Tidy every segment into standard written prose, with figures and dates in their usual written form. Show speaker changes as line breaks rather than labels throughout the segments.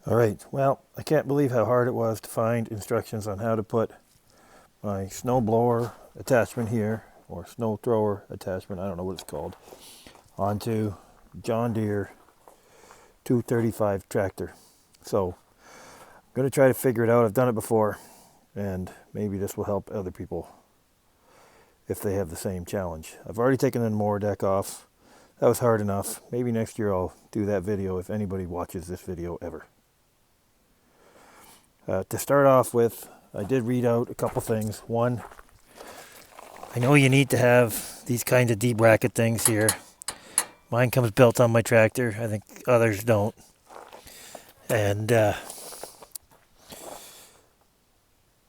All right, well, I can't believe how hard it was to find instructions on how to put my snowblower attachment here, or snow thrower attachment, I don't know what it's called, onto John Deere 235 tractor. So I'm going to try to figure it out. I've done it before, and maybe this will help other people if they have the same challenge. I've already taken the mower deck off. That was hard enough. Maybe next year I'll do that video if anybody watches this video ever. To start off with, I did read out a couple things. One, I know you need to have these kinds of D-bracket things here. Mine comes built on my tractor. I think others don't. And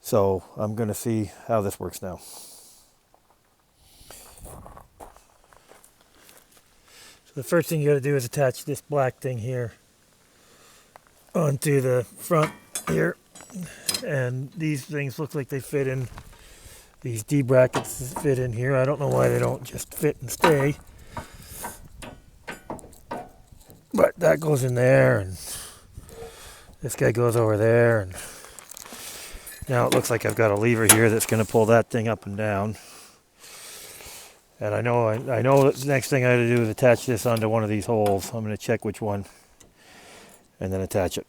so I'm going to see how this works now. So the first thing you got to do is attach this black thing here onto the front here. And these things look like they fit in, these D brackets fit in here. I don't know why they don't just fit and stay. But that goes in there, and this guy goes over there, and now it looks like I've got a lever here that's going to pull that thing up and down. And I know that the next thing I got to do is attach this onto one of these holes. I'm going to check which one and then attach it.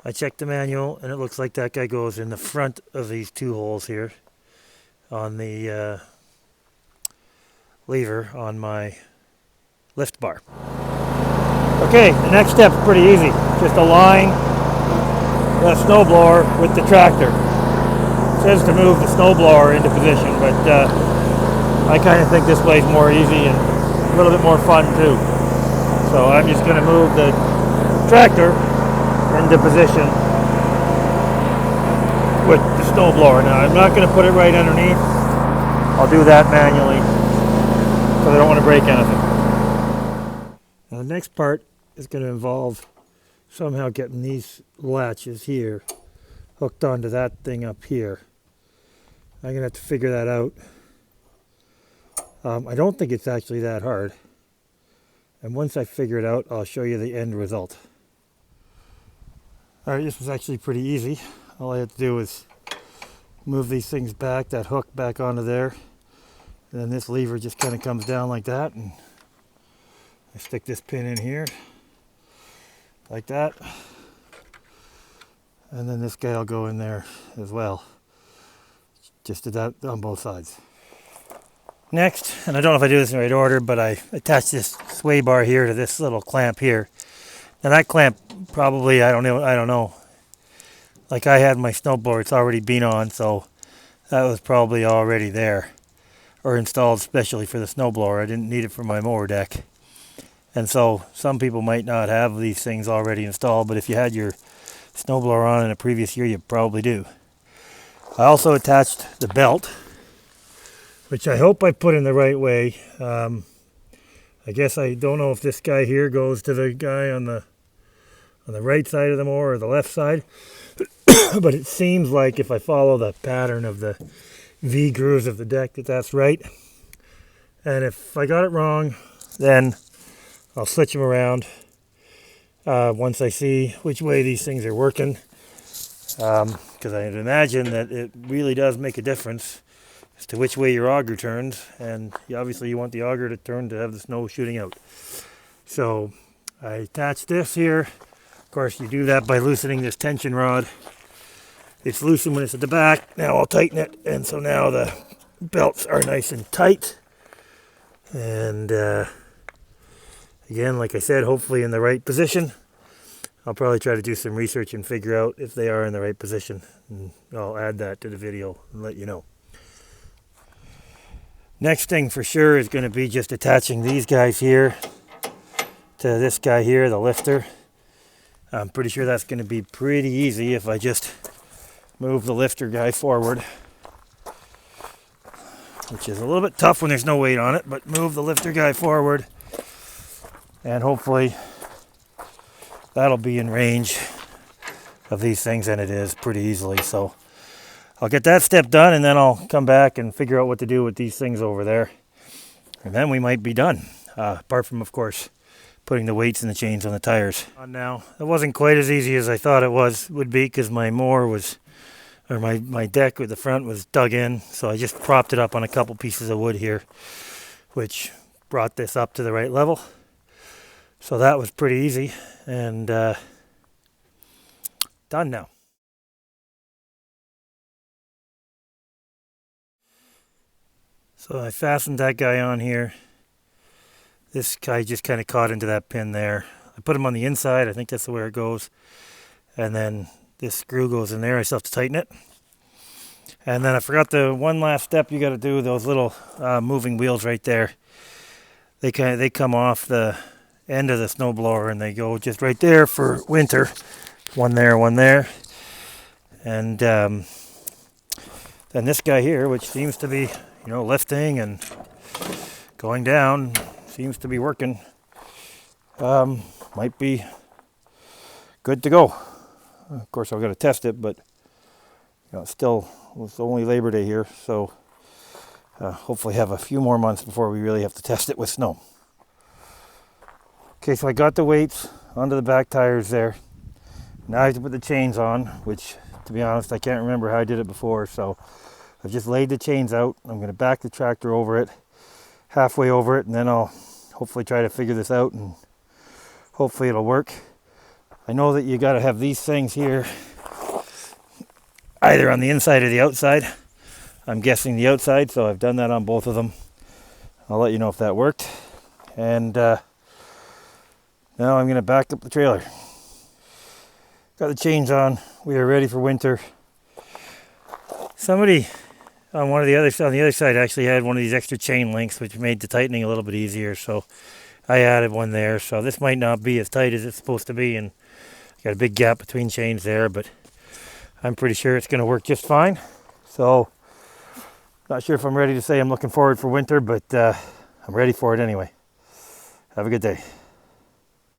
I checked the manual, and it looks like that guy goes in the front of these two holes here on the lever on my lift bar. Okay, the next step's pretty easy. Just align the snowblower with the tractor. It says to move the snowblower into position, but I kind of think this way's more easy and a little bit more fun too. So I'm just going to move the tractor into position with the snowblower. Now I'm not going to put it right underneath. I'll do that manually because I don't want to break anything. Now the next part is going to involve somehow getting these latches here hooked onto that thing up here. I'm going to have to figure that out. I don't think it's actually that hard. And once I figure it out, I'll show you the end result. Alright, this was actually pretty easy. All I had to do was move these things back, that hook back onto there. And then this lever just kind of comes down like that. And I stick this pin in here, like that. And then this guy will go in there as well. Just did that on both sides. Next, and I don't know if I do this in the right order, but I attach this sway bar here to this little clamp here. Now that clamp probably, I don't know. Like I had my snowblower, it's already been on, so that was probably already there. Or installed specially for the snowblower. I didn't need it for my mower deck. And so some people might not have these things already installed, but if you had your snowblower on in a previous year, you probably do. I also attached the belt, which I hope I put in the right way. I guess I don't know if this guy here goes to the guy on the right side of the mower or the left side. But it seems like if I follow the pattern of the V grooves of the deck that's right. And if I got it wrong, then I'll switch them around once I see which way these things are working. Because I imagine that it really does make a difference as to which way your auger turns, and obviously you want the auger to turn to have the snow shooting out. So I attach this here. Of course you do that by loosening this tension rod. It's loosened when it's at the back. Now I'll tighten it, and so now the belts are nice and tight. And again, like I said, hopefully in the right position. I'll probably try to do some research and figure out if they are in the right position. And I'll add that to the video and let you know. Next thing for sure is going to be just attaching these guys here to this guy here, the lifter. I'm pretty sure that's going to be pretty easy if I just move the lifter guy forward, which is a little bit tough when there's no weight on it, but move the lifter guy forward and hopefully that'll be in range of these things, and it is pretty easily. So I'll get that step done, and then I'll come back and figure out what to do with these things over there. And then we might be done. Apart from, of course, putting the weights and the chains on the tires. On now, it wasn't quite as easy as I thought it would be, because my mower was, or my deck with the front was dug in. So I just propped it up on a couple pieces of wood here, which brought this up to the right level. So that was pretty easy, and done now. So I fastened that guy on here. This guy just kind of caught into that pin there. I put him on the inside. I think that's where it goes. And then this screw goes in there. I still have to tighten it. And then I forgot the one last step you got to do. Those little moving wheels right there. They come off the end of the snowblower, and they go just right there for winter. One there, one there. And then this guy here, which seems to be, lifting and going down, seems to be working. Might be good to go. Of course, I've got to test it, but it's only Labor Day here, so hopefully have a few more months before we really have to test it with snow. Okay, so I got the weights onto the back tires there. Now I have to put the chains on, which, to be honest, I can't remember how I did it before, so I've just laid the chains out. I'm going to back the tractor over it, halfway over it, and then I'll hopefully try to figure this out, and hopefully it'll work. I know that you got to have these things here either on the inside or the outside. I'm guessing the outside, so I've done that on both of them. I'll let you know if that worked. And now I'm going to back up the trailer. Got the chains on. We are ready for winter. Somebody on on the other side actually had one of these extra chain links, which made the tightening a little bit easier. So I added one there. So this might not be as tight as it's supposed to be, and got a big gap between chains there, but I'm pretty sure it's going to work just fine. So not sure if I'm ready to say I'm looking forward for winter, but I'm ready for it anyway. Have a good day.